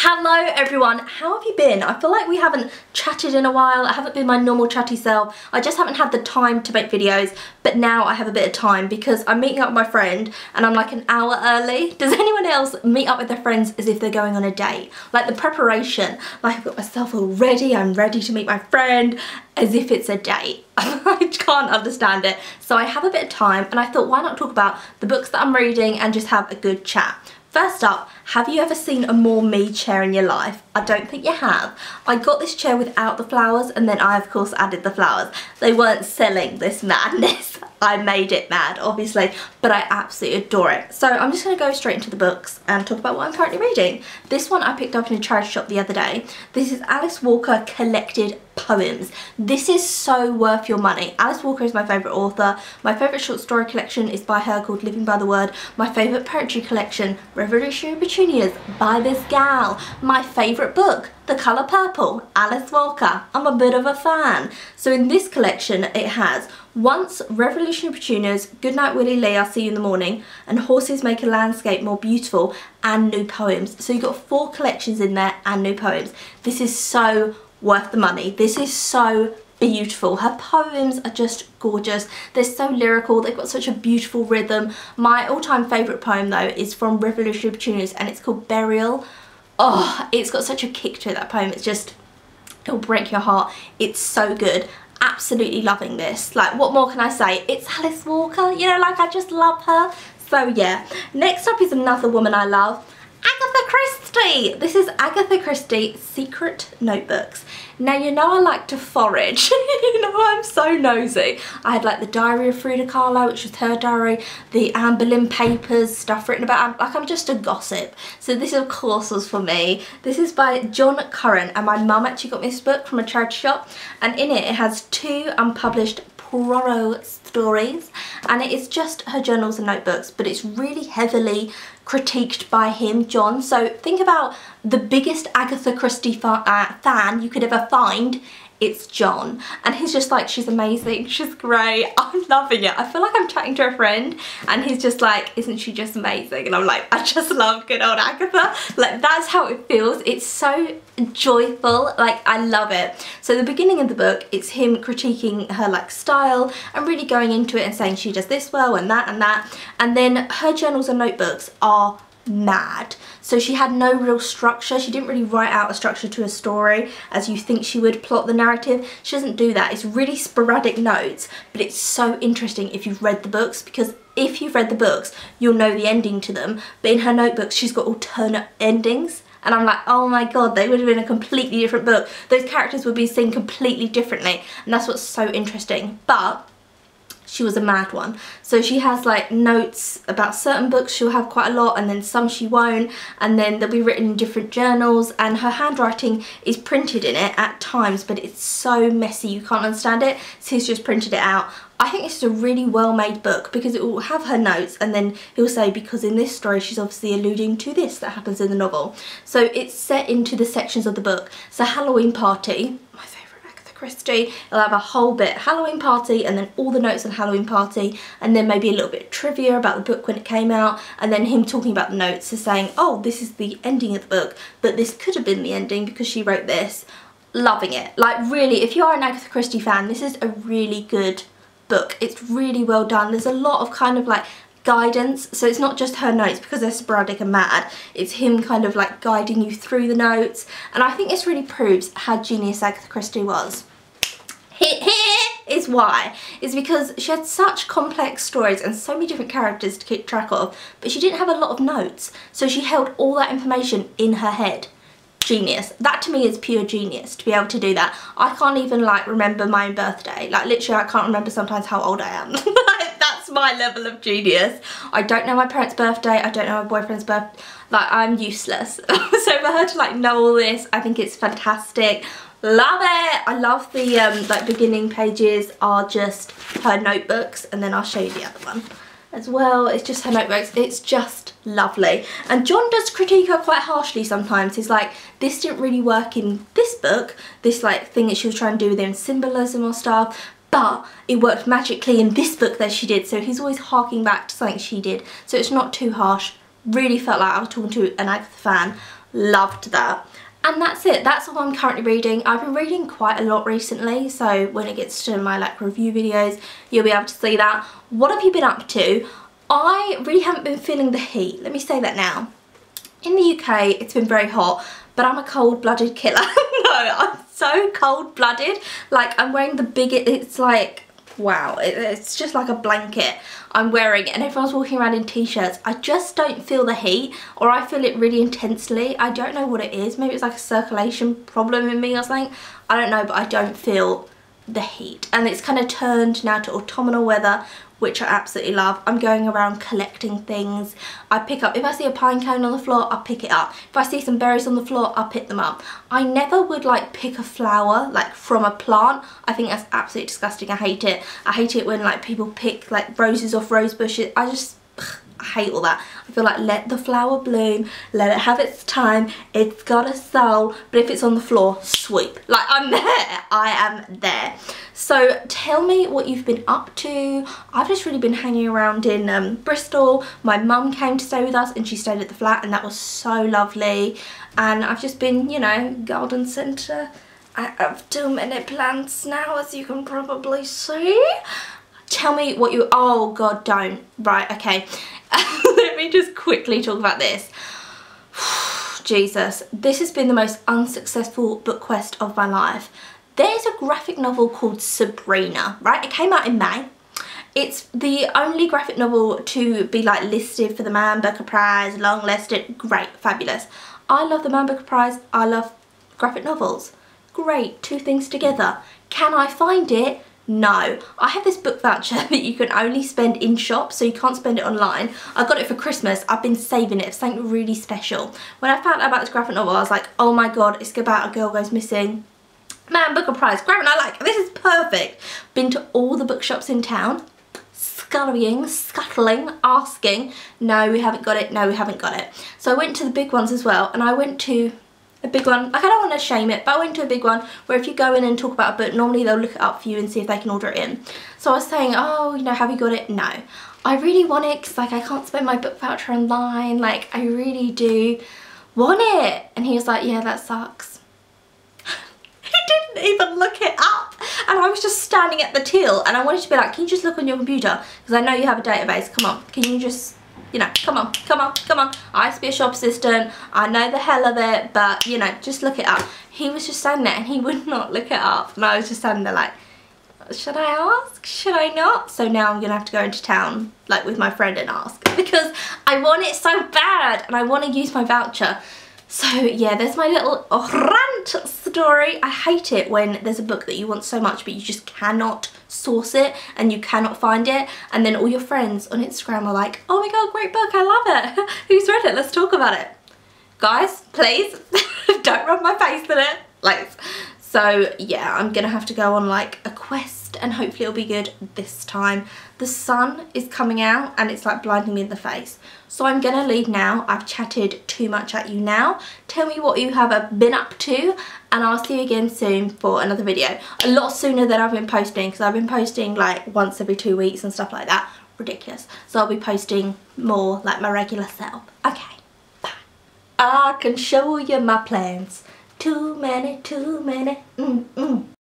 Hello everyone, how have you been? I feel like we haven't chatted in a while. I haven't been my normal chatty self. I just haven't had the time to make videos, but now I have a bit of time because I'm meeting up with my friend and I'm like an hour early. Does anyone else meet up with their friends as if they're going on a date? Like the preparation, like I've got myself all ready, I'm ready to meet my friend as if it's a date. I can't understand it. So I have a bit of time and I thought, why not talk about the books that I'm reading and just have a good chat. First up, have you ever seen a more me chair in your life? I don't think you have. I got this chair without the flowers and then I of course added the flowers. They weren't selling this madness. I made it mad, obviously, but I absolutely adore it. So I'm just going to go straight into the books and talk about what I'm currently reading. This one I picked up in a charity shop the other day. This is Alice Walker Collected Poems. This is so worth your money. Alice Walker is my favourite author. My favourite short story collection is by her called Living by the Word. My favourite poetry collection, Revolutionary Petunias by this gal. My favourite book, The Colour Purple, Alice Walker. I'm a bit of a fan. So in this collection it has Once, Revolutionary Petunias, Goodnight Willie Lee, I'll See You in the Morning, and Horses Make a Landscape More Beautiful, and new poems. So you've got 4 collections in there and new poems. This is so worth the money. This is so beautiful. Her poems are just gorgeous. They're so lyrical. They've got such a beautiful rhythm. My all-time favourite poem though is from Revolutionary Petunias and it's called Burial. Oh, it's got such a kick to it, that poem. It's just, it'll break your heart. It's so good. Absolutely loving this. Like, what more can I say? It's Alice Walker, you know, like I just love her. So yeah. Next up is another woman I love, Agatha Christie. This is Agatha Christie Secret Notebooks. Now you know I like to forage. You know I'm so nosy. I had like the Diary of Frida Kahlo, which was her diary, the Anne Boleyn papers, stuff written about, like I'm just a gossip. So this of course was for me. This is by John Curran and my mum actually got me this book from a charity shop and in it has 2 unpublished Poirot stories and it is just her journals and notebooks, but it's really heavily critiqued by him, John. So think about the biggest Agatha Christie fan you could ever find. It's John and he's just like, she's amazing, she's great, I'm loving it. I feel like I'm chatting to a friend and he's just like, isn't she just amazing? And I'm like, I just love good old Agatha. Like that's how it feels. It's so joyful, like I love it. So the beginning of the book, it's him critiquing her like style and really going into it and saying she does this well and that and that. And then her journals and notebooks are mad. So she had no real structure. She didn't really write out a structure to a story as you think she would plot the narrative. She doesn't do that. It's really sporadic notes, but it's so interesting if you've read the books, because if you've read the books you'll know the ending to them, but in her notebooks she's got alternate endings and I'm like, oh my god, they would have been a completely different book. Those characters would be seen completely differently and that's what's so interesting. But she was a mad one. So she has like notes about certain books, she'll have quite a lot, and then some she won't, and then they'll be written in different journals, and her handwriting is printed in it at times, but it's so messy you can't understand it, so he's just printed it out. I think it's a really well made book because it will have her notes and then he'll say, because in this story she's obviously alluding to this that happens in the novel. So it's set into the sections of the book. So Halloween Party, my favourite Christie, it'll have a whole bit Halloween Party and then all the notes on Halloween Party and then maybe a little bit of trivia about the book when it came out and then him talking about the notes, so saying, oh, this is the ending of the book, but this could have been the ending because she wrote this. Loving it. Like really, if you are an Agatha Christie fan, this is a really good book. It's really well done. There's a lot of kind of like guidance, so it's not just her notes because they're sporadic and mad, it's him kind of like guiding you through the notes, and I think this really proves how genius Agatha Christie was. Here is why. It's because she had such complex stories and so many different characters to keep track of, but she didn't have a lot of notes, so she held all that information in her head. Genius. That to me is pure genius, to be able to do that. I can't even like remember my own birthday. Like literally I can't remember sometimes how old I am. That's my level of genius. I don't know my parents' birthday, I don't know my boyfriend's birthday. Like I'm useless. So for her to like know all this, I think it's fantastic. Love it. I love the like beginning pages are just her notebooks, and then I'll show you the other one as well. It's just her notebooks. It's just lovely. And John does critique her quite harshly sometimes. He's like, this didn't really work in this book, this like thing that she was trying to do with in symbolism or stuff, but it worked magically in this book that she did. So he's always harking back to something she did, so it's not too harsh. Really felt like I was talking to an Agatha fan. Loved that. And that's it. That's all I'm currently reading. I've been reading quite a lot recently, so when it gets to my like review videos, you'll be able to see that. What have you been up to? I really haven't been feeling the heat. Let me say that now. In the UK, it's been very hot, but I'm a cold-blooded killer. No, I'm so cold-blooded. Like, I'm wearing the biggest, it's like, wow, it's just like a blanket I'm wearing, and everyone's walking around in t-shirts. I just don't feel the heat, or I feel it really intensely. I don't know what it is. Maybe it's like a circulation problem in me or something. I don't know, but I don't feel the heat. And it's kind of turned now to autumnal weather, which I absolutely love. I'm going around collecting things. I pick up, if I see a pine cone on the floor, I'll pick it up. If I see some berries on the floor, I'll pick them up. I never would like pick a flower like from a plant. I think that's absolutely disgusting. I hate it. I hate it when like people pick like roses off rose bushes. I hate all that. I feel like let the flower bloom, let it have its time, it's got a soul, but if it's on the floor, sweep. Like, I'm there, I am there. So tell me what you've been up to. I've just really been hanging around in Bristol. My mum came to stay with us and she stayed at the flat, and that was so lovely. And I've just been, you know, garden centre. I have too many plants now, as you can probably see. Tell me what you, oh god, don't. Right, okay. Let me just quickly talk about this. Jesus, this has been the most unsuccessful book quest of my life. There's a graphic novel called Sabrina, right? It came out in May. It's the only graphic novel to be like listed for the Man Booker Prize, long listed. Great, fabulous. I love the Man Booker Prize. I love graphic novels. Great, two things together. Can I find it? No. I have this book voucher that you can only spend in shops, so you can't spend it online. I got it for Christmas. I've been saving it for something really special. When I found out about this graphic novel, I was like, oh my god, it's about a girl goes missing. Man Booker Prize, graphic novel, like, this is perfect. Been to all the bookshops in town, scuttling, asking, no, we haven't got it, no, we haven't got it. So I went to the big ones as well, and I went to a big one, like I don't want to shame it, but I went to a big one where if you go in and talk about a book, normally they'll look it up for you and see if they can order it in. So I was saying, oh, you know, have you got it? No. I really want it because like I can't spend my book voucher online, like I really do want it. And he was like, yeah, that sucks. He didn't even look it up, and I was just standing at the till, and I wanted to be like, can you just look on your computer, because I know you have a database, come on, can you just, you know, come on, come on, come on. I used to be a shop assistant, I know the hell of it, but you know, just look it up. He was just standing there and he would not look it up, and I was just standing there like, should I ask, should I not? So now I'm gonna have to go into town like with my friend and ask, because I want it so bad and I want to use my voucher. So yeah, there's my little rant story. I hate it when there's a book that you want so much but you just cannot source it and you cannot find it, and then all your friends on Instagram are like, oh my god, great book, I love it. Who's read it? Let's talk about it. Guys, please, don't rub my face in it. Like, so yeah, I'm gonna have to go on like a quest and hopefully it'll be good this time. The sun is coming out and it's like blinding me in the face. So I'm gonna leave now. I've chatted too much at you now. Tell me what you have been up to, and I'll see you again soon for another video. A lot sooner than I've been posting, because I've been posting like once every 2 weeks and stuff like that. Ridiculous. So I'll be posting more like my regular self. Okay, bye. I can show you my plans. Too many,